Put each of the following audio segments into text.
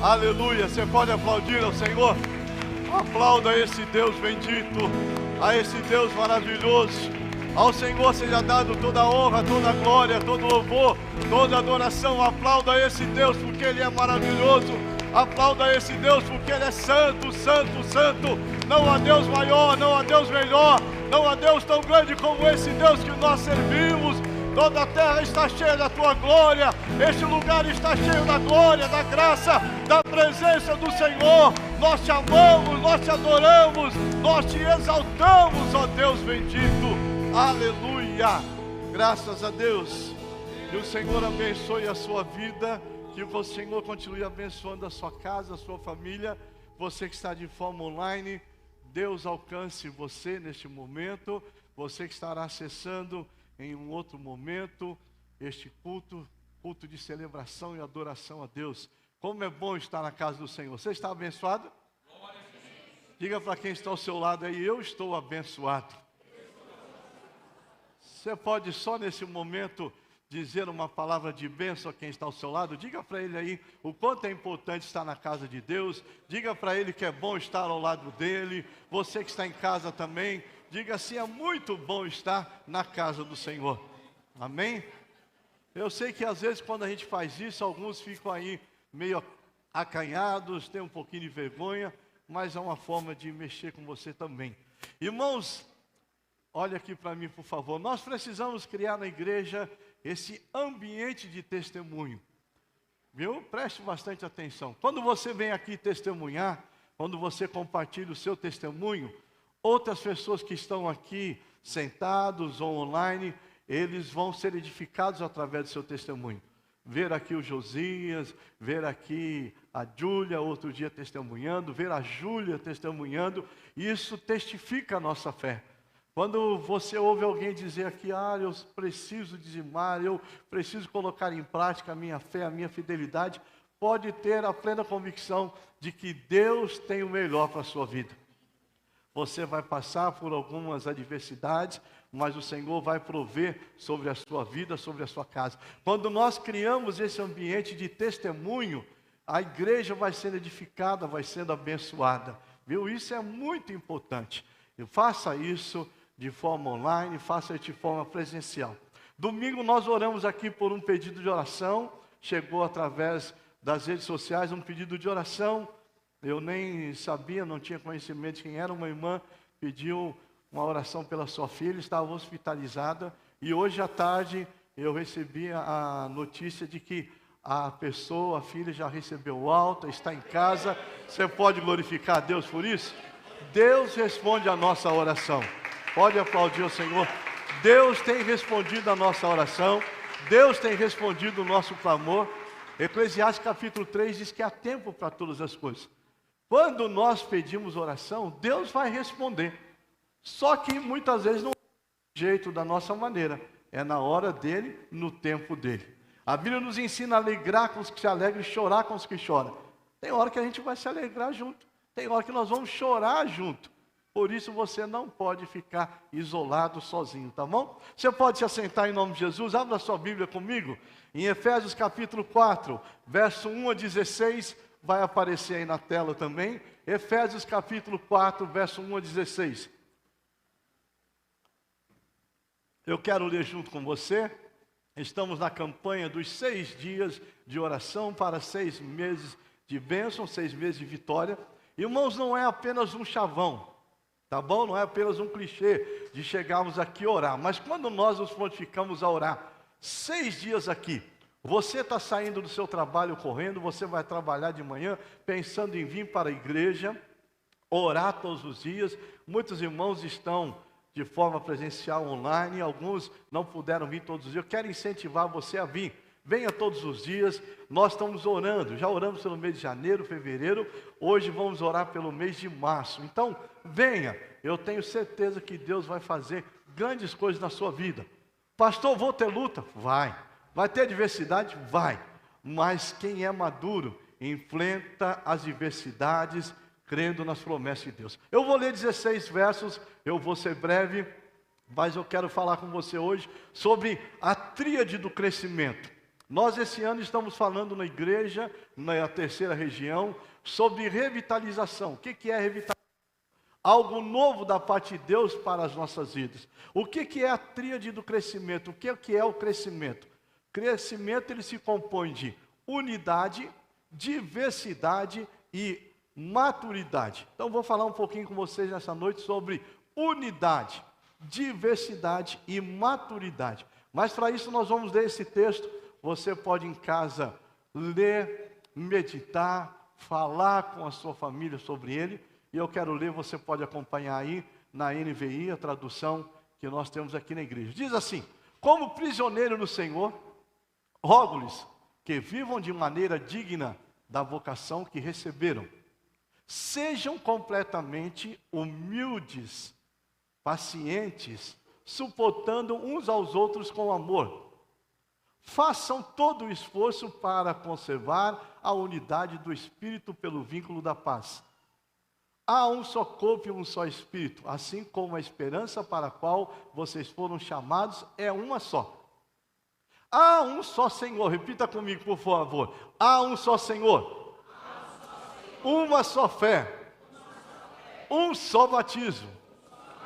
Aleluia. Você pode aplaudir ao Senhor? Aplauda esse Deus bendito, a esse Deus maravilhoso. Ao Senhor seja dado toda a honra, toda a glória, todo o louvor, toda a adoração. Aplauda esse Deus porque Ele é maravilhoso. Aplauda esse Deus porque Ele é santo, santo, santo. Não há Deus maior, não há Deus melhor, não há Deus tão grande como esse Deus que nós servimos. Toda a terra está cheia da Tua glória. Este lugar está cheio da glória, da graça, da presença do Senhor. Nós te amamos, nós te adoramos, nós te exaltamos, ó Deus bendito. Aleluia, graças a Deus. Que o Senhor abençoe a sua vida, que o Senhor continue abençoando a sua casa, a sua família. Você que está de forma online, Deus alcance você neste momento. Você que estará acessando em um outro momento este culto de celebração e adoração a Deus. Como é bom estar na casa do Senhor. Você está abençoado? Diga para quem está ao seu lado aí: eu estou abençoado. Você pode só nesse momento dizer uma palavra de bênção a quem está ao seu lado? Diga para ele aí o quanto é importante estar na casa de Deus. Diga para ele que é bom estar ao lado dele. Você que está em casa também, diga assim: é muito bom estar na casa do Senhor. Amém? Eu sei que às vezes quando a gente faz isso, alguns ficam aí meio acanhados, têm um pouquinho de vergonha, mas é uma forma de mexer com você também. Irmãos, olha aqui para mim, por favor. Nós precisamos criar na igreja esse ambiente de testemunho. Viu? Preste bastante atenção. Quando você vem aqui testemunhar, quando você compartilha o seu testemunho, outras pessoas que estão aqui sentados ou online, eles vão ser edificados através do seu testemunho. Ver aqui o Josias, ver aqui a Júlia, outro dia testemunhando, ver a Júlia testemunhando, isso testifica a nossa fé. Quando você ouve alguém dizer aqui: eu preciso dizimar, eu preciso colocar em prática a minha fé, a minha fidelidade, pode ter a plena convicção de que Deus tem o melhor para a sua vida. Você vai passar por algumas adversidades, mas o Senhor vai prover sobre a sua vida, sobre a sua casa. Quando nós criamos esse ambiente de testemunho, a igreja vai sendo edificada, vai sendo abençoada. Viu? Isso é muito importante. E faça isso de forma online, faça isso de forma presencial. Domingo nós oramos aqui por um pedido de oração. Chegou através das redes sociais um pedido de oração. Eu nem sabia, não tinha conhecimento de quem era. Uma irmã pediu uma oração pela sua filha, estava hospitalizada. E hoje à tarde eu recebi a notícia de que a filha já recebeu alta, está em casa. Você pode glorificar a Deus por isso? Deus responde a nossa oração. Pode aplaudir o Senhor. Deus tem respondido a nossa oração. Deus tem respondido o nosso clamor. Eclesiastes capítulo 3 diz que há tempo para todas as coisas. Quando nós pedimos oração, Deus vai responder. Só que muitas vezes não é do jeito da nossa maneira. É na hora dele, no tempo dele. A Bíblia nos ensina a alegrar com os que se alegram e chorar com os que choram. Tem hora que a gente vai se alegrar junto. Tem hora que nós vamos chorar junto. Por isso você não pode ficar isolado sozinho, tá bom? Você pode se assentar em nome de Jesus. Abra a sua Bíblia comigo. Em Efésios capítulo 4, verso 1 a 16, vai aparecer aí na tela também. Efésios capítulo 4, verso 1 a 16. Eu quero ler junto com você. Estamos na campanha dos 6 dias de oração para 6 meses de bênção, 6 meses de vitória. Irmãos, não é apenas um chavão, tá bom? Não é apenas um clichê de chegarmos aqui a orar. Mas quando nós nos prontificamos a orar 6 dias aqui, você está saindo do seu trabalho correndo, você vai trabalhar de manhã pensando em vir para a igreja, orar todos os dias. Muitos irmãos estão de forma presencial online, alguns não puderam vir todos os dias. Eu quero incentivar você a vir. Venha todos os dias. Nós estamos orando, já oramos pelo mês de janeiro, fevereiro, hoje vamos orar pelo mês de março. Então, venha, eu tenho certeza que Deus vai fazer grandes coisas na sua vida. Pastor, vou ter luta? Vai. Vai ter adversidade? Vai. Mas quem é maduro enfrenta as adversidades crendo nas promessas de Deus. Eu vou ler 16 versos, eu vou ser breve, mas eu quero falar com você hoje sobre a tríade do crescimento. Nós esse ano estamos falando na igreja, na terceira região, sobre revitalização. O que é revitalização? Algo novo da parte de Deus para as nossas vidas. O que é a tríade do crescimento? O que é o crescimento? Crescimento, ele se compõe de unidade, diversidade e maturidade. Então vou falar um pouquinho com vocês nessa noite sobre unidade, diversidade e maturidade. Mas para isso nós vamos ler esse texto. Você pode em casa ler, meditar, falar com a sua família sobre ele. E eu quero ler, você pode acompanhar aí na NVI, a tradução que nós temos aqui na igreja. Diz assim: como prisioneiro no Senhor, rogo-lhes que vivam de maneira digna da vocação que receberam. Sejam completamente humildes, pacientes, suportando uns aos outros com amor. Façam todo o esforço para conservar a unidade do Espírito pelo vínculo da paz. Há um só corpo e um só Espírito, assim como a esperança para a qual vocês foram chamados é uma só. Há um só Senhor, repita comigo por favor. Há um só Senhor, uma só fé, um só batismo.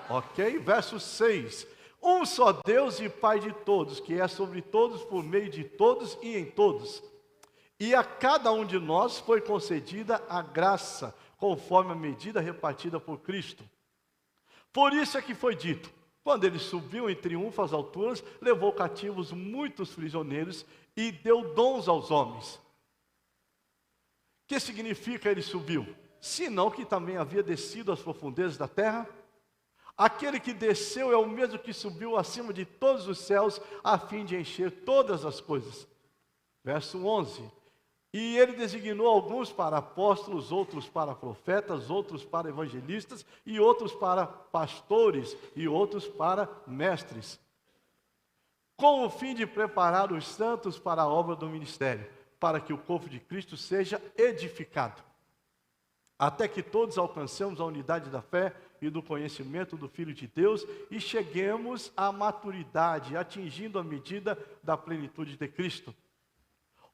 Ok? Verso 6. Um só Deus e Pai de todos, que é sobre todos, por meio de todos e em todos. E a cada um de nós foi concedida a graça, conforme a medida repartida por Cristo. Por isso é que foi dito: quando ele subiu em triunfo às alturas, levou cativos muitos prisioneiros e deu dons aos homens. O que significa ele subiu? Senão que também havia descido às profundezas da terra. Aquele que desceu é o mesmo que subiu acima de todos os céus, a fim de encher todas as coisas. Verso 11. E ele designou alguns para apóstolos, outros para profetas, outros para evangelistas, e outros para pastores, e outros para mestres, com o fim de preparar os santos para a obra do ministério, para que o corpo de Cristo seja edificado, até que todos alcancemos a unidade da fé e do conhecimento do Filho de Deus, e cheguemos à maturidade, atingindo a medida da plenitude de Cristo.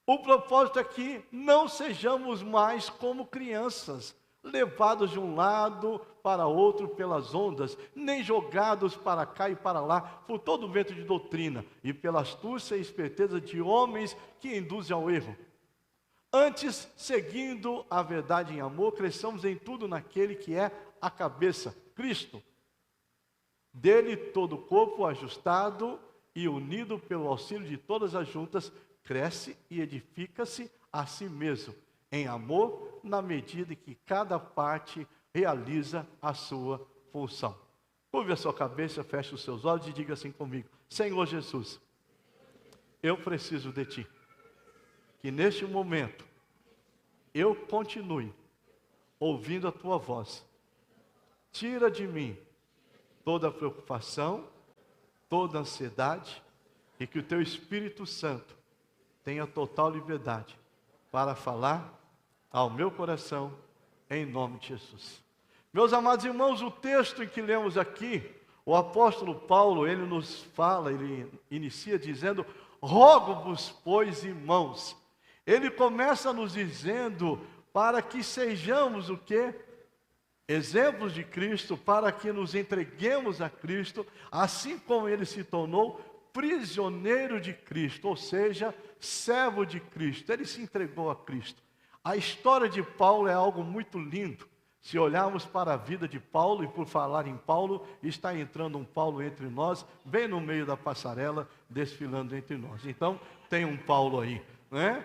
O propósito é que não sejamos mais como crianças, levados de um lado para outro pelas ondas, nem jogados para cá e para lá por todo o vento de doutrina, e pela astúcia e esperteza de homens que induzem ao erro. Antes, seguindo a verdade em amor, cresçamos em tudo naquele que é a cabeça, Cristo. Dele todo o corpo ajustado e unido pelo auxílio de todas as juntas, cresce e edifica-se a si mesmo, em amor, na medida em que cada parte realiza a sua função. Curve a sua cabeça, feche os seus olhos e diga assim comigo: Senhor Jesus, eu preciso de Ti. Que neste momento eu continue ouvindo a Tua voz. Tira de mim toda preocupação, toda ansiedade, e que o Teu Espírito Santo tenha total liberdade para falar ao meu coração, em nome de Jesus. Meus amados irmãos, o texto em que lemos aqui, o apóstolo Paulo, ele nos fala, ele inicia dizendo: rogo-vos, pois, irmãos. Ele começa nos dizendo para que sejamos o quê? Exemplos de Cristo, para que nos entreguemos a Cristo, assim como ele se tornou prisioneiro de Cristo, ou seja, servo de Cristo. Ele se entregou a Cristo. A história de Paulo é algo muito lindo. Se olharmos para a vida de Paulo, e por falar em Paulo, está entrando um Paulo entre nós, bem no meio da passarela, desfilando entre nós. Então, tem um Paulo aí, né?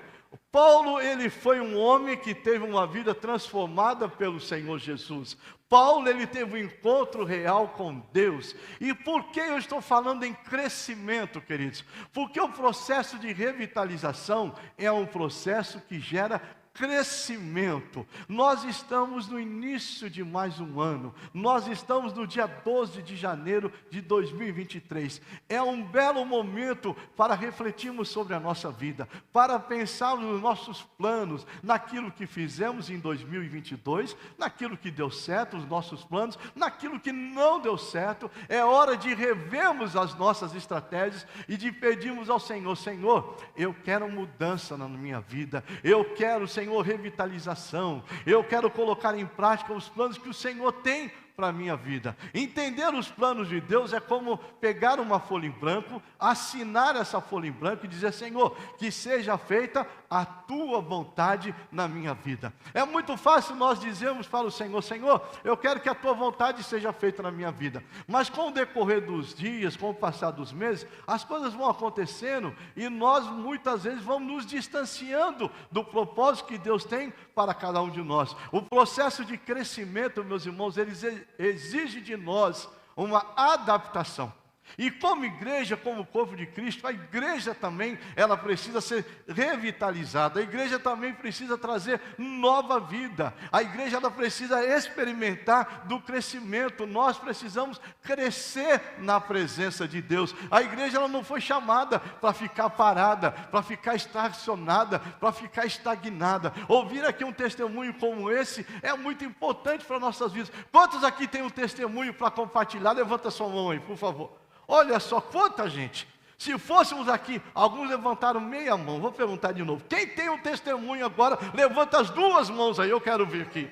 Paulo, ele foi um homem que teve uma vida transformada pelo Senhor Jesus. Paulo, ele teve um encontro real com Deus. E por que eu estou falando em crescimento, queridos? Porque o processo de revitalização é um processo que gera crescimento. Nós estamos no início de mais um ano. Nós estamos no dia 12 de janeiro de 2023. É um belo momento para refletirmos sobre a nossa vida, para pensarmos nos nossos planos, naquilo que fizemos em 2022, naquilo que deu certo, os nossos planos, naquilo que não deu certo. É hora de revermos as nossas estratégias e de pedirmos ao Senhor: Senhor, eu quero mudança na minha vida, eu quero, Senhor, revitalização, eu quero colocar em prática os planos que o Senhor tem para a minha vida. Entender os planos de Deus é como pegar uma folha em branco, assinar essa folha em branco e dizer: Senhor, que seja feita a tua vontade na minha vida. É muito fácil nós dizermos para o Senhor: Senhor, eu quero que a tua vontade seja feita na minha vida. Mas com o decorrer dos dias, com o passar dos meses, as coisas vão acontecendo e nós muitas vezes vamos nos distanciando do propósito que Deus tem para cada um de nós. O processo de crescimento, meus irmãos, ele exige de nós uma adaptação. E como igreja, como corpo de Cristo, a igreja também, ela precisa ser revitalizada. A igreja também precisa trazer nova vida. A igreja, ela precisa experimentar do crescimento. Nós precisamos crescer na presença de Deus. A igreja, ela não foi chamada para ficar parada, para ficar estacionada, para ficar estagnada. Ouvir aqui um testemunho como esse é muito importante para nossas vidas. Quantos aqui têm um testemunho para compartilhar? Levanta sua mão aí, por favor. Olha só quanta gente. Se fôssemos aqui, alguns levantaram meia mão. Vou perguntar de novo. Quem tem um testemunho agora, levanta as duas mãos aí, eu quero ver aqui.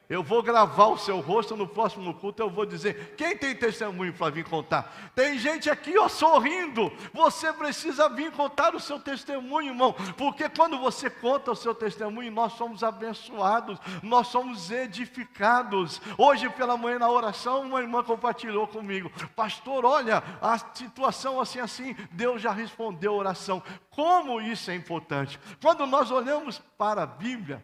Eu vou gravar o seu rosto, no próximo culto eu vou dizer: quem tem testemunho para vir contar? Tem gente aqui, ó, sorrindo. Você precisa vir contar o seu testemunho, irmão, porque quando você conta o seu testemunho, nós somos abençoados, nós somos edificados. Hoje pela manhã na oração, uma irmã compartilhou comigo: pastor, olha, a situação assim, Deus já respondeu a oração. Como isso é importante? Quando nós olhamos para a Bíblia,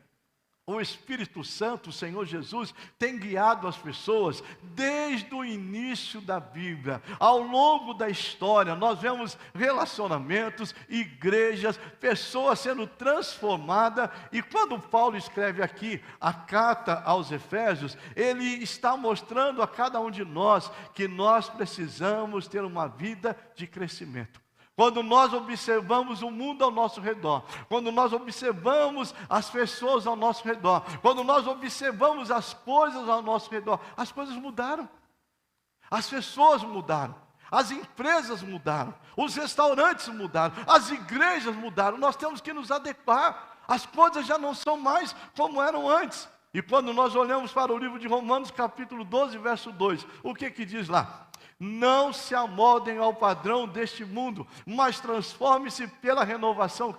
o Espírito Santo, o Senhor Jesus, tem guiado as pessoas desde o início da Bíblia. Ao longo da história, nós vemos relacionamentos, igrejas, pessoas sendo transformadas. E quando Paulo escreve aqui a carta aos Efésios, ele está mostrando a cada um de nós que nós precisamos ter uma vida de crescimento. Quando nós observamos o mundo ao nosso redor, quando nós observamos as pessoas ao nosso redor, quando nós observamos as coisas ao nosso redor, as coisas mudaram, as pessoas mudaram, as empresas mudaram, os restaurantes mudaram, as igrejas mudaram. Nós temos que nos adequar, as coisas já não são mais como eram antes. E quando nós olhamos para o livro de Romanos, capítulo 12, verso 2, o que diz lá? Não se amoldem ao padrão deste mundo, mas transforme-se pela renovação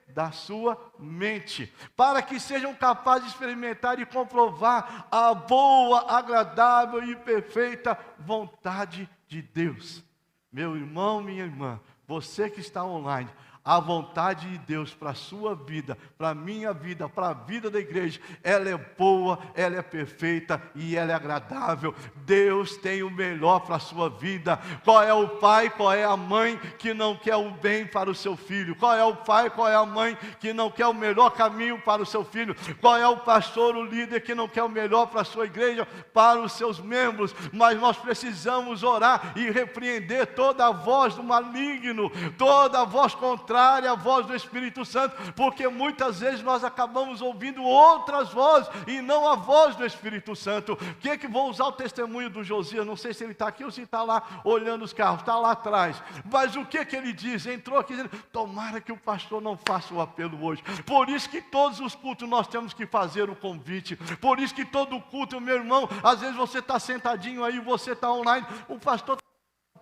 da sua mente, para que sejam capazes de experimentar e comprovar a boa, agradável e perfeita vontade de Deus. Meu irmão, minha irmã, você que está online, a vontade de Deus para a sua vida, para a minha vida, para a vida da igreja, ela é boa, ela é perfeita e ela é agradável. Deus tem o melhor para a sua vida. Qual é o pai, qual é a mãe que não quer o bem para o seu filho? Qual é o pai, qual é a mãe que não quer o melhor caminho para o seu filho? Qual é o pastor, o líder que não quer o melhor para a sua igreja, para os seus membros? Mas nós precisamos orar e repreender toda a voz do maligno, toda a voz contrária à voz do Espírito Santo, porque muitas vezes nós acabamos ouvindo outras vozes e não a voz do Espírito Santo. Que vou usar o testemunho do Josias, não sei se ele está aqui ou se está lá olhando os carros, está lá atrás, mas o que ele diz? Entrou aqui dizendo: tomara que o pastor não faça o apelo hoje. Por isso que todos os cultos nós temos que fazer o convite, por isso que todo culto, meu irmão, às vezes você está sentadinho aí, você está online, o pastor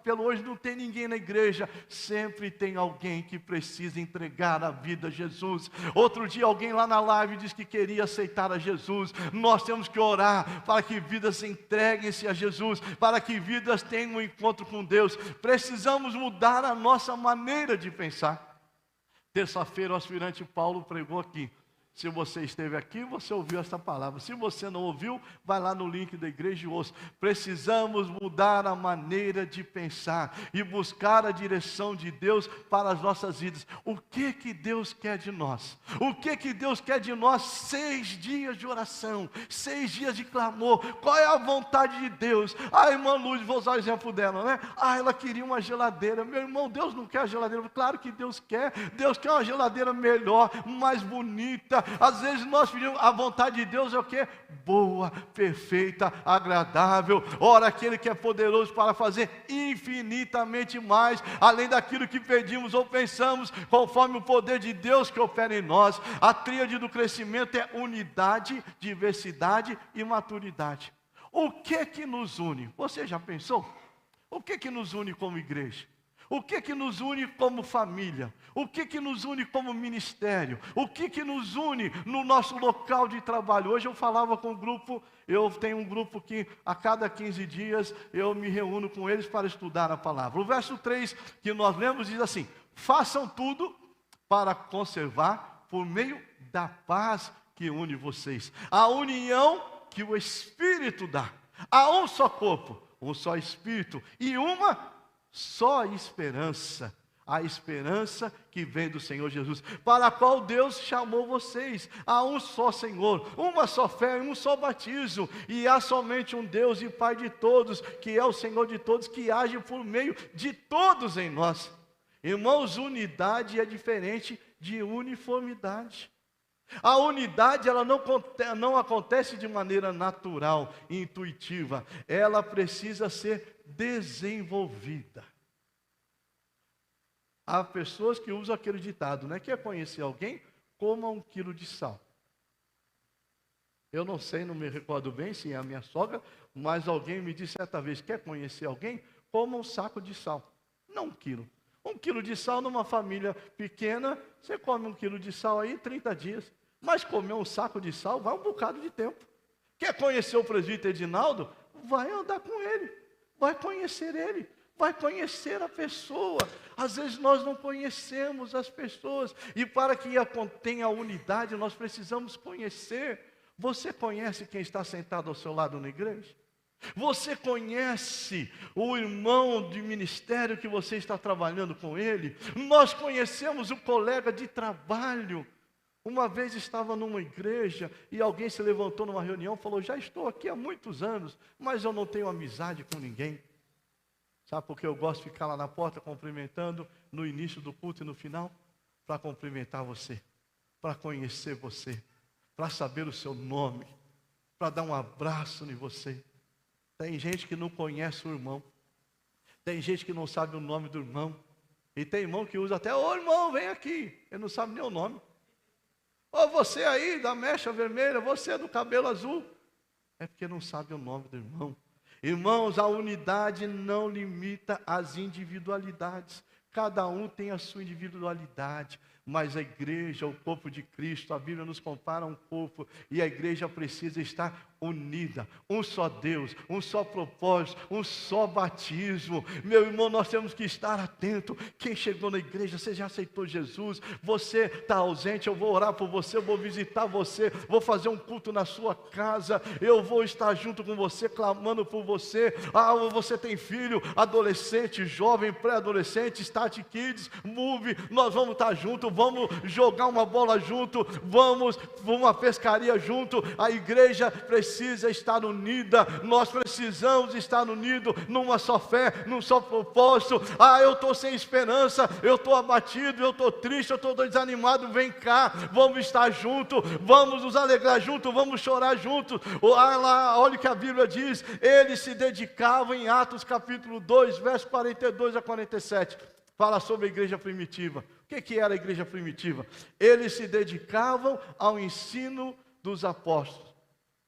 pelo hoje não tem ninguém na igreja, sempre tem alguém que precisa entregar a vida a Jesus. Outro dia alguém lá na live disse que queria aceitar a Jesus. Nós temos que orar para que vidas entreguem-se a Jesus, para que vidas tenham um encontro com Deus. Precisamos mudar a nossa maneira de pensar. Terça-feira o aspirante Paulo pregou aqui Se você esteve aqui, você ouviu essa palavra. Se você não ouviu, vai lá no link da igreja e ouça. Precisamos mudar a maneira de pensar e buscar a direção de Deus para as nossas vidas. O que Deus quer de nós? O que Deus quer de nós? 6 dias de oração, 6 dias de clamor. Qual é a vontade de Deus? A irmã Luz, vou usar o exemplo dela, né? Ela queria uma geladeira. Meu irmão, Deus não quer a geladeira. Claro que Deus quer. Deus quer uma geladeira melhor, mais bonita. Às vezes nós pedimos, a vontade de Deus é o quê? Boa, perfeita, agradável. Ora, aquele que é poderoso para fazer infinitamente mais, além daquilo que pedimos ou pensamos, conforme o poder de Deus que opera em nós. A tríade do crescimento é unidade, diversidade e maturidade. O que nos une? Você já pensou? O que nos une como igreja? O que nos une como família? O que nos une como ministério? O que nos une no nosso local de trabalho? Hoje eu falava com um grupo, eu tenho um grupo que a cada 15 dias eu me reúno com eles para estudar a palavra. O verso 3 que nós lemos diz assim: façam tudo para conservar por meio da paz que une vocês. A união que o Espírito dá. Há um só corpo, um só Espírito e uma só esperança, a esperança que vem do Senhor Jesus, para a qual Deus chamou vocês. Há um só Senhor, uma só fé, um só batismo, e há somente um Deus e Pai de todos, que é o Senhor de todos, que age por meio de todos em nós. Irmãos, unidade é diferente de uniformidade. A unidade ela não acontece de maneira natural e intuitiva, ela precisa ser desenvolvida. Há pessoas que usam aquele ditado, né? Quer conhecer alguém? Coma 1 quilo de sal. Eu não sei, não me recordo bem se é a minha sogra, mas alguém me disse certa vez: quer conhecer alguém? Coma 1 saco de sal. Não 1 quilo. 1 quilo de sal numa família pequena, você come 1 quilo de sal aí em 30 dias. Mas comer 1 saco de sal vai um bocado de tempo. Quer conhecer o presbítero Edinaldo? Vai andar com ele, vai conhecer ele, vai conhecer a pessoa. Às vezes nós não conhecemos as pessoas, e para que tenha unidade, nós precisamos conhecer. Você conhece quem está sentado ao seu lado na igreja? Você conhece o irmão de ministério que você está trabalhando com ele? Nós conhecemos o colega de trabalho. Uma vez estava numa igreja e alguém se levantou numa reunião e falou: já estou aqui há muitos anos, mas eu não tenho amizade com ninguém. Sabe por que eu gosto de ficar lá na porta cumprimentando no início do culto e no final? Para cumprimentar você, para conhecer você, para saber o seu nome, para dar um abraço em você. Tem gente que não conhece o irmão, tem gente que não sabe o nome do irmão, e tem irmão que usa até: ô irmão, vem aqui, ele não sabe nem o nome. Ô você aí da mecha vermelha, você do cabelo azul, é porque não sabe o nome do irmão. Irmãos, a unidade não limita as individualidades. Cada um tem a sua individualidade, mas a igreja, o corpo de Cristo, a Bíblia nos compara a um corpo, e a igreja precisa estar unida, um só Deus, um só propósito, um só batismo. Meu irmão, nós temos que estar atento. Quem chegou na igreja, você já aceitou Jesus? Você está ausente, eu vou orar por você, eu vou visitar você, vou fazer um culto na sua casa, eu vou estar junto com você, clamando por você. Você tem filho, adolescente, jovem, pré-adolescente, Start Kids, Move, nós vamos estar juntos, vamos jogar uma bola junto, vamos para uma pescaria junto. A igreja precisa estar unida, nós precisamos estar unidos numa só fé, num só propósito. Eu estou sem esperança, eu estou abatido, eu estou triste, eu estou desanimado. Vem cá, vamos estar juntos, vamos nos alegrar juntos, vamos chorar juntos. Olha o que a Bíblia diz: eles se dedicavam, em Atos capítulo 2, verso 42 a 47, fala sobre a igreja primitiva. O que era a igreja primitiva? Eles se dedicavam ao ensino dos apóstolos,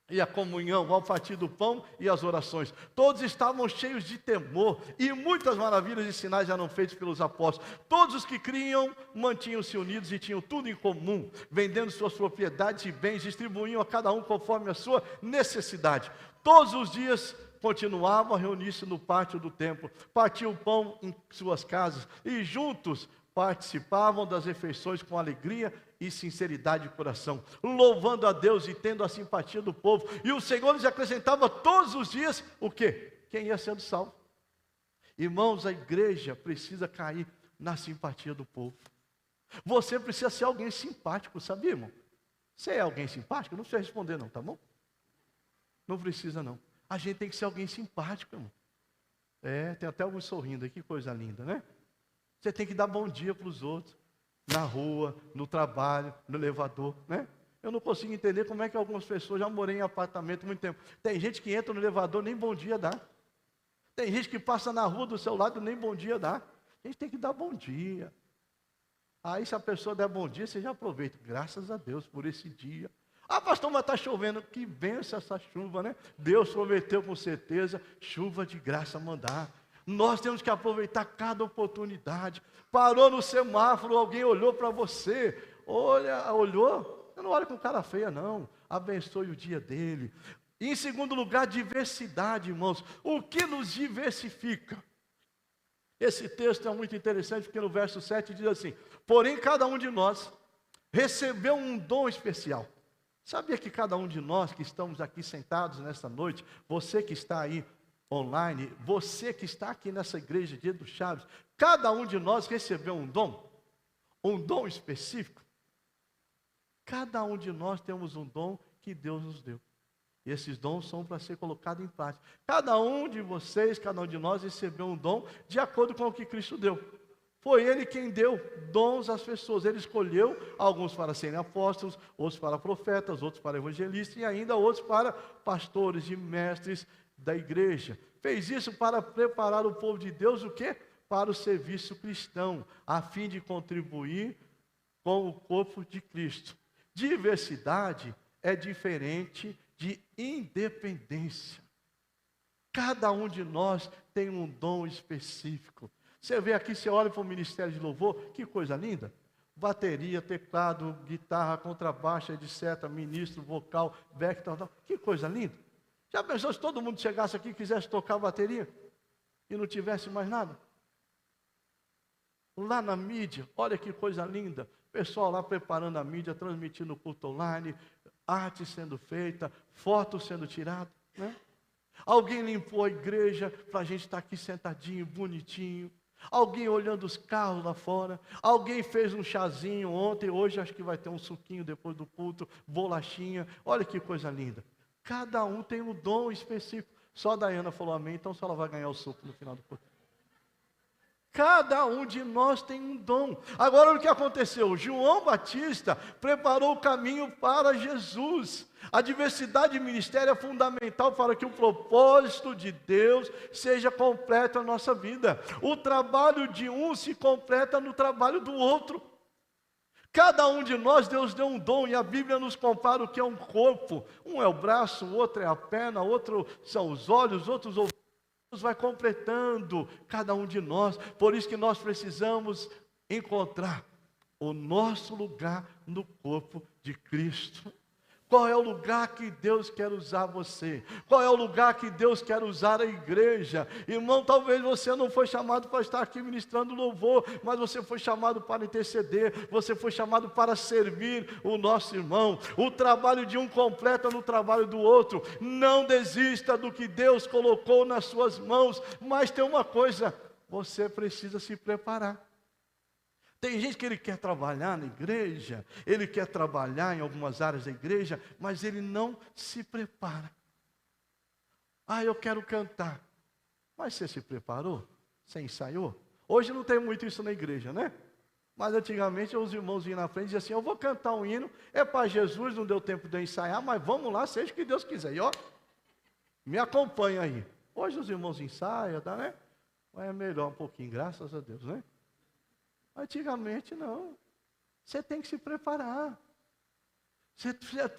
e a comunhão, ao partir do pão e as orações. Todos estavam cheios de temor, e muitas maravilhas e sinais eram feitos pelos apóstolos. Todos os que criam mantinham-se unidos e tinham tudo em comum, vendendo suas propriedades e bens, distribuíam a cada um conforme a sua necessidade. Todos os dias continuavam a reunir-se no pátio do templo, partiam o pão em suas casas, e juntos participavam das refeições com alegria e sinceridade de coração, louvando a Deus e tendo a simpatia do povo. E o Senhor lhes acrescentava todos os dias o quê? Quem ia sendo salvo. Irmãos, a igreja precisa cair na simpatia do povo. Você precisa ser alguém simpático, sabia, irmão? Você é alguém simpático? Não precisa responder não, tá bom? Não precisa não. A gente tem que ser alguém simpático, irmão. Tem até alguns sorrindo aí, que coisa linda, né? Você tem que dar bom dia para os outros, na rua, no trabalho, no elevador, né? Eu não consigo entender como é que algumas pessoas, já morei em apartamento há muito tempo, tem gente que entra no elevador, nem bom dia dá. Tem gente que passa na rua do seu lado, nem bom dia dá. A gente tem que dar bom dia. Aí se a pessoa der bom dia, você já aproveita. Graças a Deus por esse dia. Ah, pastor, mas está chovendo. Que benção essa chuva, né? Deus prometeu com certeza chuva de graça mandar. Nós temos que aproveitar cada oportunidade. Parou no semáforo, alguém olhou para você. Olhou? Você não olha com cara feia, não. Abençoe o dia dele. E em segundo lugar, diversidade, irmãos. O que nos diversifica? Esse texto é muito interessante, porque no verso 7 diz assim: porém, cada um de nós recebeu um dom especial. Sabia que cada um de nós que estamos aqui sentados nesta noite, você que está aí online, você que está aqui nessa igreja Dia do Chaves, cada um de nós recebeu um dom específico. Cada um de nós temos um dom que Deus nos deu. E esses dons são para ser colocados em prática. Cada um de vocês, cada um de nós recebeu um dom de acordo com o que Cristo deu. Foi Ele quem deu dons às pessoas. Ele escolheu alguns para serem apóstolos, outros para profetas, outros para evangelistas e ainda outros para pastores e mestres da igreja. Fez isso para preparar o povo de Deus, o quê? Para o serviço cristão, a fim de contribuir com o corpo de Cristo. Diversidade é diferente de independência. Cada um de nós tem um dom específico. Você vê aqui, você olha para o ministério de louvor, que coisa linda. Bateria, teclado, guitarra, contrabaixo, etc. Ministro, vocal, back, tal. Que coisa linda. Já pensou se todo mundo chegasse aqui e quisesse tocar bateria? E não tivesse mais nada? Lá na mídia, olha que coisa linda. Pessoal lá preparando a mídia, transmitindo o culto online, arte sendo feita, fotos sendo tiradas, né? Alguém limpou a igreja para a gente estar aqui sentadinho, bonitinho. Alguém olhando os carros lá fora. Alguém fez um chazinho ontem, hoje acho que vai ter um suquinho depois do culto, bolachinha. Olha que coisa linda. Cada um tem um dom específico. Só a Daiana falou amém, então só ela vai ganhar o suco no final do culto. Cada um de nós tem um dom. Agora o que aconteceu? João Batista preparou o caminho para Jesus. A diversidade de ministério é fundamental para que o propósito de Deus seja completo na nossa vida. O trabalho de um se completa no trabalho do outro. Cada um de nós, Deus deu um dom, e a Bíblia nos compara o que é um corpo. Um é o braço, o outro é a perna, outro são os olhos, outros ouvidos. Deus vai completando cada um de nós. Por isso que nós precisamos encontrar o nosso lugar no corpo de Cristo. Qual é o lugar que Deus quer usar você? Qual é o lugar que Deus quer usar a igreja? Irmão, talvez você não foi chamado para estar aqui ministrando louvor, mas você foi chamado para interceder, você foi chamado para servir o nosso irmão. O trabalho de um completa no trabalho do outro. Não desista do que Deus colocou nas suas mãos, mas tem uma coisa, você precisa se preparar. Tem gente que ele quer trabalhar na igreja, ele quer trabalhar em algumas áreas da igreja, mas ele não se prepara. Ah, eu quero cantar. Mas você se preparou? Você ensaiou? Hoje não tem muito isso na igreja, né? Mas antigamente os irmãos vinham na frente e diziam assim: eu vou cantar um hino, é para Jesus, não deu tempo de eu ensaiar, mas vamos lá, seja o que Deus quiser. E ó, me acompanha aí. Hoje os irmãos ensaiam, tá, né? Mas é melhor um pouquinho, graças a Deus, né? Antigamente não. Você tem que se preparar. Você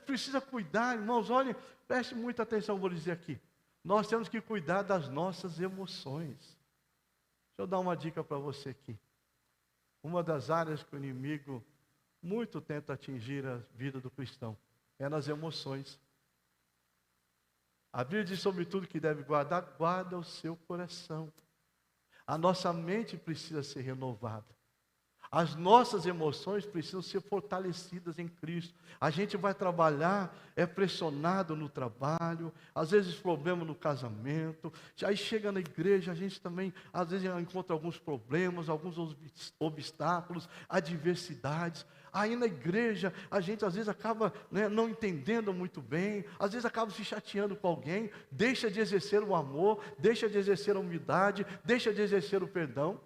precisa cuidar, irmãos. Olhem, preste muita atenção, vou dizer aqui. Nós temos que cuidar das nossas emoções. Deixa eu dar uma dica para você aqui. Uma das áreas que o inimigo muito tenta atingir a vida do cristão é nas emoções. A Bíblia diz sobre tudo que deve guardar, guarda o seu coração. A nossa mente precisa ser renovada. As nossas emoções precisam ser fortalecidas em Cristo. A gente vai trabalhar, é pressionado no trabalho, às vezes problema no casamento. Aí chega na igreja, a gente também, às vezes, encontra alguns problemas, alguns obstáculos, adversidades. Aí na igreja, a gente às vezes acaba não entendendo muito bem, às vezes acaba se chateando com alguém, deixa de exercer o amor, deixa de exercer a humildade, deixa de exercer o perdão.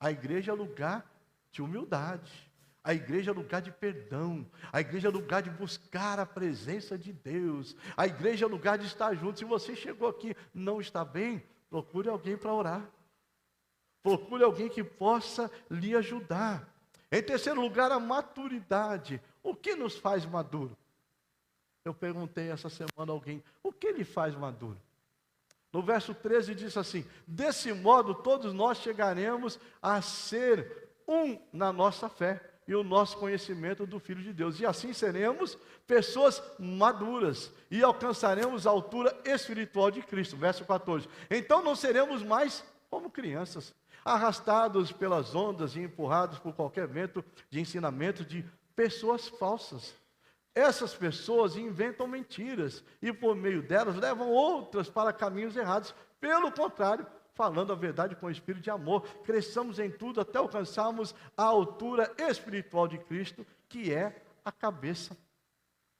A igreja é lugar de humildade, a igreja é lugar de perdão, a igreja é lugar de buscar a presença de Deus, a igreja é lugar de estar junto. Se você chegou aqui não está bem, procure alguém para orar, procure alguém que possa lhe ajudar. Em terceiro lugar, a maturidade. O que nos faz maduro? Eu perguntei essa semana a alguém, o que lhe faz maduro? No verso 13 diz assim: desse modo todos nós chegaremos a ser um na nossa fé e o nosso conhecimento do Filho de Deus. E assim seremos pessoas maduras e alcançaremos a altura espiritual de Cristo. Verso 14. Então não seremos mais como crianças, arrastados pelas ondas e empurrados por qualquer vento de ensinamento de pessoas falsas. Essas pessoas inventam mentiras e por meio delas levam outras para caminhos errados. Pelo contrário, falando a verdade com o espírito de amor, cresçamos em tudo até alcançarmos a altura espiritual de Cristo, que é a cabeça.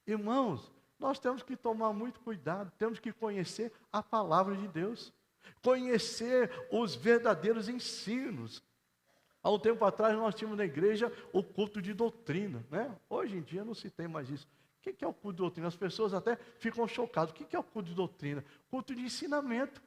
Irmãos, nós temos que tomar muito cuidado, temos que conhecer a palavra de Deus, conhecer os verdadeiros ensinos. Há um tempo atrás nós tínhamos na igreja o culto de doutrina, né? Hoje em dia não se tem mais isso. O que é o culto de doutrina? As pessoas até ficam chocadas. O que é o culto de doutrina? Culto de ensinamento.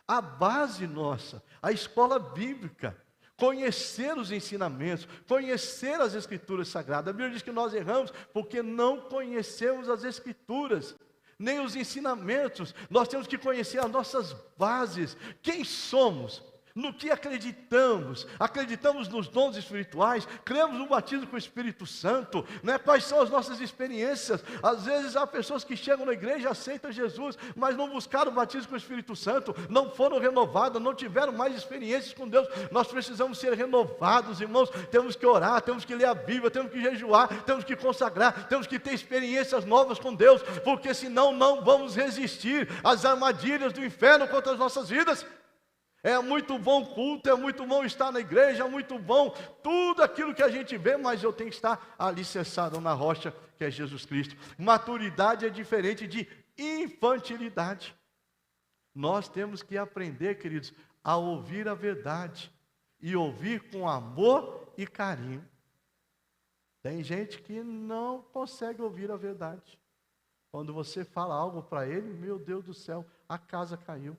A base nossa, a escola bíblica, conhecer os ensinamentos, conhecer as escrituras sagradas. A Bíblia diz que nós erramos porque não conhecemos as escrituras, nem os ensinamentos. Nós temos que conhecer as nossas bases, quem somos, no que acreditamos, acreditamos nos dons espirituais, cremos no batismo com o Espírito Santo, né? Quais são as nossas experiências? Às vezes há pessoas que chegam na igreja, aceitam Jesus, mas não buscaram o batismo com o Espírito Santo, não foram renovadas, não tiveram mais experiências com Deus. Nós precisamos ser renovados, irmãos. Temos que orar, temos que ler a Bíblia, temos que jejuar, temos que consagrar, temos que ter experiências novas com Deus, porque senão não vamos resistir às armadilhas do inferno contra as nossas vidas. É muito bom culto, é muito bom estar na igreja, é muito bom tudo aquilo que a gente vê, mas eu tenho que estar alicerçado na rocha, que é Jesus Cristo. Maturidade é diferente de infantilidade. Nós temos que aprender, queridos, a ouvir a verdade e ouvir com amor e carinho. Tem gente que não consegue ouvir a verdade. Quando você fala algo para ele, meu Deus do céu, a casa caiu.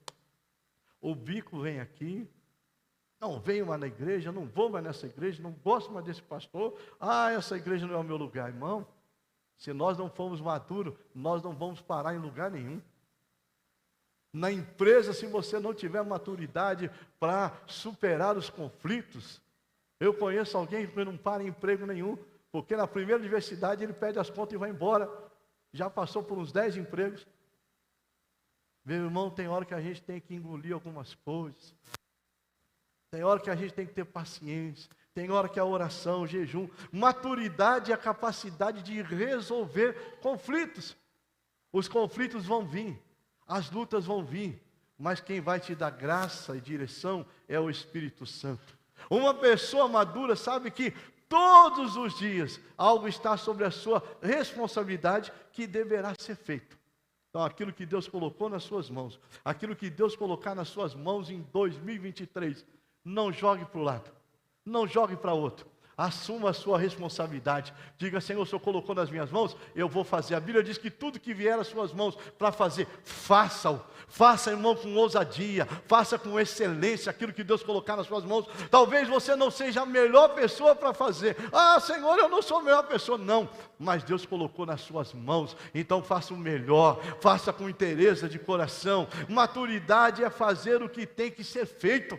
O bico vem aqui, não venho mais na igreja, não vou mais nessa igreja, não gosto mais desse pastor. Essa igreja não é o meu lugar, irmão. Se nós não formos maduros, nós não vamos parar em lugar nenhum. Na empresa, se você não tiver maturidade para superar os conflitos, eu conheço alguém que não para em emprego nenhum, porque na primeira adversidade ele pede as contas e vai embora. Já passou por uns 10 empregos. Meu irmão, tem hora que a gente tem que engolir algumas coisas. Tem hora que a gente tem que ter paciência. Tem hora que a oração, o jejum. Maturidade é a capacidade de resolver conflitos. Os conflitos vão vir, as lutas vão vir, mas quem vai te dar graça e direção é o Espírito Santo. Uma pessoa madura sabe que todos os dias algo está sobre a sua responsabilidade que deverá ser feito. Então, aquilo que Deus colocou nas suas mãos, aquilo que Deus colocar nas suas mãos em 2023, não jogue para o lado, não jogue para outro. Assuma a sua responsabilidade. Diga: Senhor, o Senhor colocou nas minhas mãos, eu vou fazer. A Bíblia diz que tudo que vier às suas mãos para fazer, faça-o. Faça, irmão, com ousadia, faça com excelência aquilo que Deus colocar nas suas mãos. Talvez você não seja a melhor pessoa para fazer. Senhor, eu não sou a melhor pessoa. Não, mas Deus colocou nas suas mãos. Então faça o melhor, faça com interesse de coração. Maturidade é fazer o que tem que ser feito.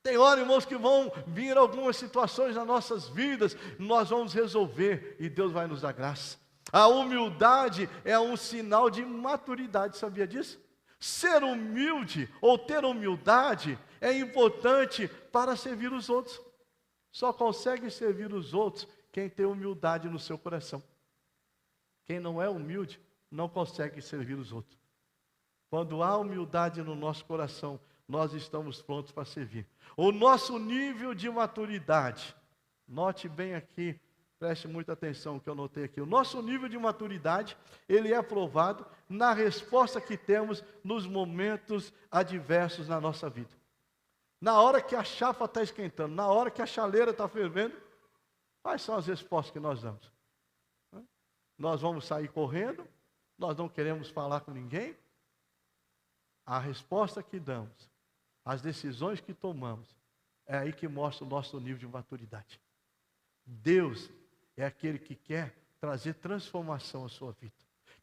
Tem hora, irmãos, que vão vir algumas situações nas nossas vidas, nós vamos resolver e Deus vai nos dar graça. A humildade é um sinal de maturidade, sabia disso? Ser humilde ou ter humildade é importante para servir os outros. Só consegue servir os outros quem tem humildade no seu coração. Quem não é humilde não consegue servir os outros. Quando há humildade no nosso coração, nós estamos prontos para servir. O nosso nível de maturidade, note bem aqui, preste muita atenção no que eu notei aqui. O nosso nível de maturidade, ele é provado na resposta que temos nos momentos adversos na nossa vida. Na hora que a chapa está esquentando, na hora que a chaleira está fervendo, quais são as respostas que nós damos? Nós vamos sair correndo? Nós não queremos falar com ninguém? A resposta que damos, as decisões que tomamos, é aí que mostra o nosso nível de maturidade. Deus é aquele que quer trazer transformação à sua vida.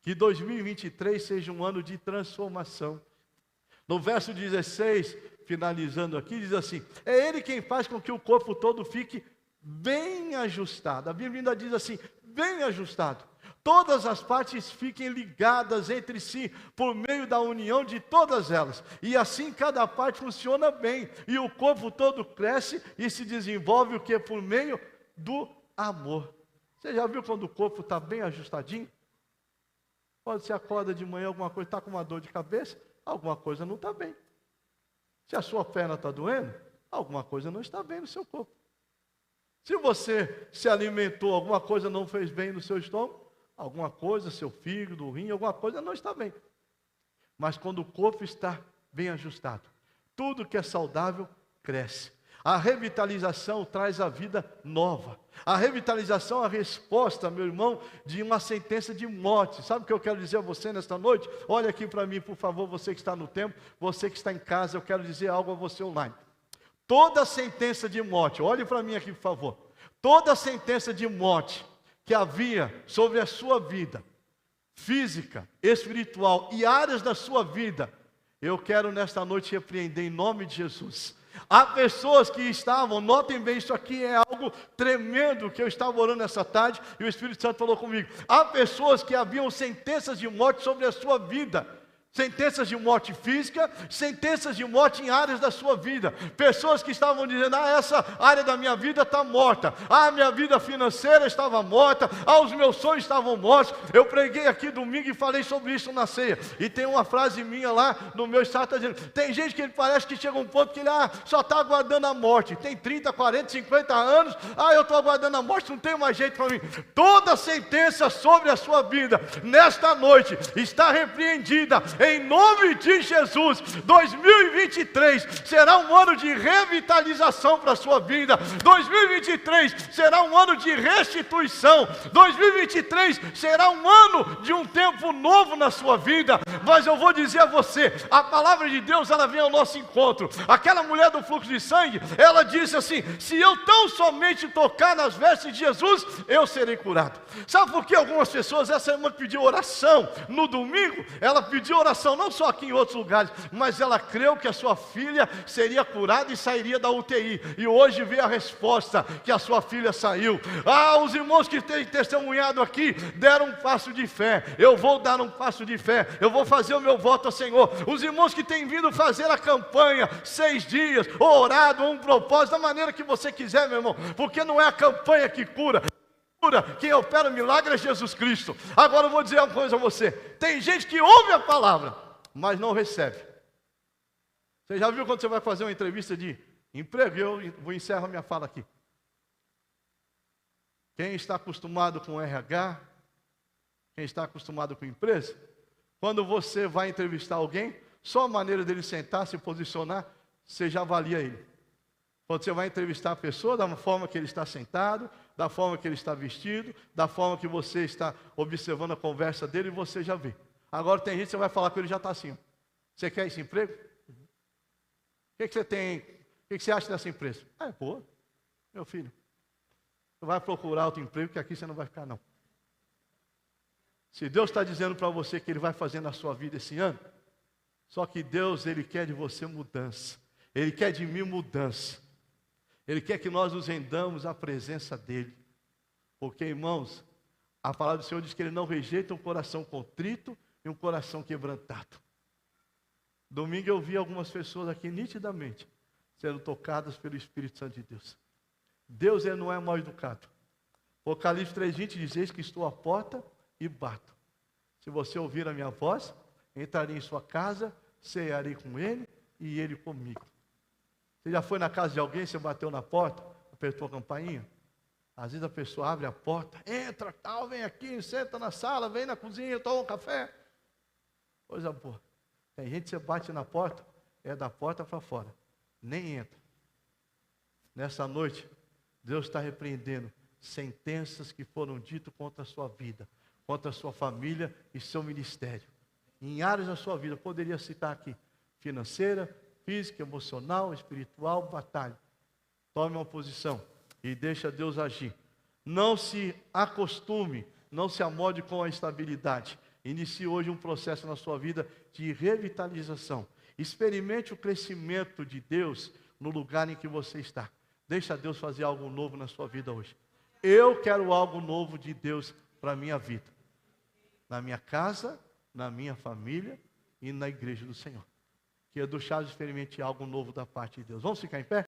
Que 2023 seja um ano de transformação. No verso 16, finalizando aqui, diz assim: é Ele quem faz com que o corpo todo fique bem ajustado. A Bíblia ainda diz assim, bem ajustado. Todas as partes fiquem ligadas entre si por meio da união de todas elas. E assim cada parte funciona bem. E o corpo todo cresce e se desenvolve o que? Por meio do amor. Você já viu quando o corpo está bem ajustadinho? Quando você acorda de manhã, alguma coisa está com uma dor de cabeça, alguma coisa não está bem. Se a sua perna está doendo, alguma coisa não está bem no seu corpo. Se você se alimentou, alguma coisa não fez bem no seu estômago, alguma coisa, seu fígado, o rim, alguma coisa não está bem. Mas quando o corpo está bem ajustado, tudo que é saudável cresce. A revitalização traz a vida nova. A revitalização é a resposta, meu irmão, de uma sentença de morte. Sabe o que eu quero dizer a você nesta noite? Olha aqui para mim, por favor, você que está no templo, você que está em casa, eu quero dizer algo a você online. Toda sentença de morte, olhe para mim aqui, por favor. Toda sentença de morte que havia sobre a sua vida, física, espiritual e áreas da sua vida, eu quero nesta noite repreender em nome de Jesus. Há pessoas que estavam, notem bem, isso aqui é algo tremendo que eu estava orando essa tarde e o Espírito Santo falou comigo. Há pessoas que haviam sentenças de morte sobre a sua vida. Sentenças de morte física, sentenças de morte em áreas da sua vida. Pessoas que estavam dizendo, essa área da minha vida está morta. Minha vida financeira estava morta. Os meus sonhos estavam mortos. Eu preguei aqui domingo e falei sobre isso na ceia. E tem uma frase minha lá no meu estado, dizendo, tem gente que ele parece que chega a um ponto que ele só está aguardando a morte. Tem 30, 40, 50 anos. Eu estou aguardando a morte, não tem mais jeito para mim. Toda sentença sobre a sua vida, nesta noite, está repreendida. Em nome de Jesus, 2023 será um ano de revitalização para a sua vida. 2023 será um ano de restituição. 2023 será um ano de um tempo novo na sua vida. Mas eu vou dizer a você, a palavra de Deus, ela vem ao nosso encontro. Aquela mulher do fluxo de sangue, ela disse assim, se eu tão somente tocar nas vestes de Jesus, eu serei curado. Sabe por que algumas pessoas, essa irmã pediu oração no domingo? Ela pediu oração não só aqui em outros lugares, mas ela creu que a sua filha seria curada e sairia da UTI. E hoje veio a resposta que a sua filha saiu. Os irmãos que têm testemunhado aqui deram um passo de fé. Eu vou dar um passo de fé. Eu vou fazer o meu voto ao Senhor. Os irmãos que têm vindo fazer a campanha 6 dias, ou orado, ou um propósito, da maneira que você quiser, meu irmão, porque não é a campanha que cura. Quem opera o milagre é Jesus Cristo. Agora eu vou dizer uma coisa a você. Tem gente que ouve a palavra, mas não recebe. Você já viu quando você vai fazer uma entrevista de emprego? Eu vou encerrar minha fala aqui. Quem está acostumado com RH, quem está acostumado com empresa, quando você vai entrevistar alguém, só a maneira dele sentar, se posicionar, você já avalia ele. Quando você vai entrevistar a pessoa, da forma que ele está sentado, da forma que ele está vestido, da forma que você está observando a conversa dele, você já vê. Agora tem gente que você vai falar com ele, já está assim. Você quer esse emprego? O que você tem? O que você acha dessa empresa? É boa, meu filho. Você vai procurar outro emprego, que aqui você não vai ficar, não. Se Deus está dizendo para você que Ele vai fazer na sua vida esse ano, só que Deus, Ele quer de você mudança. Ele quer de mim mudança. Ele quer que nós nos rendamos à presença dEle. Porque, irmãos, a palavra do Senhor diz que Ele não rejeita um coração contrito e um coração quebrantado. Domingo eu vi algumas pessoas aqui nitidamente sendo tocadas pelo Espírito Santo de Deus. Deus ele não é mal educado. Apocalipse 3:20 diz: eis que estou à porta e bato. Se você ouvir a minha voz, entrarei em sua casa, cearei com ele e ele comigo. Você já foi na casa de alguém, você bateu na porta, apertou a campainha? Às vezes a pessoa abre a porta, entra, tal, vem aqui, senta na sala, vem na cozinha, toma um café. Coisa boa. Tem gente que você bate na porta, é da porta para fora, nem entra. Nessa noite, Deus está repreendendo sentenças que foram ditas contra a sua vida, contra a sua família e seu ministério. Em áreas da sua vida, poderia citar aqui, financeira, física, emocional, espiritual, batalha. Tome uma posição e deixa Deus agir. Não se acostume, não se amolde com a instabilidade. Inicie hoje um processo na sua vida de revitalização. Experimente o crescimento de Deus no lugar em que você está. Deixa Deus fazer algo novo na sua vida hoje. Eu quero algo novo de Deus para a minha vida. Na minha casa, na minha família e na igreja do Senhor. Que Edu Chaves experimente algo novo da parte de Deus. Vamos ficar em pé?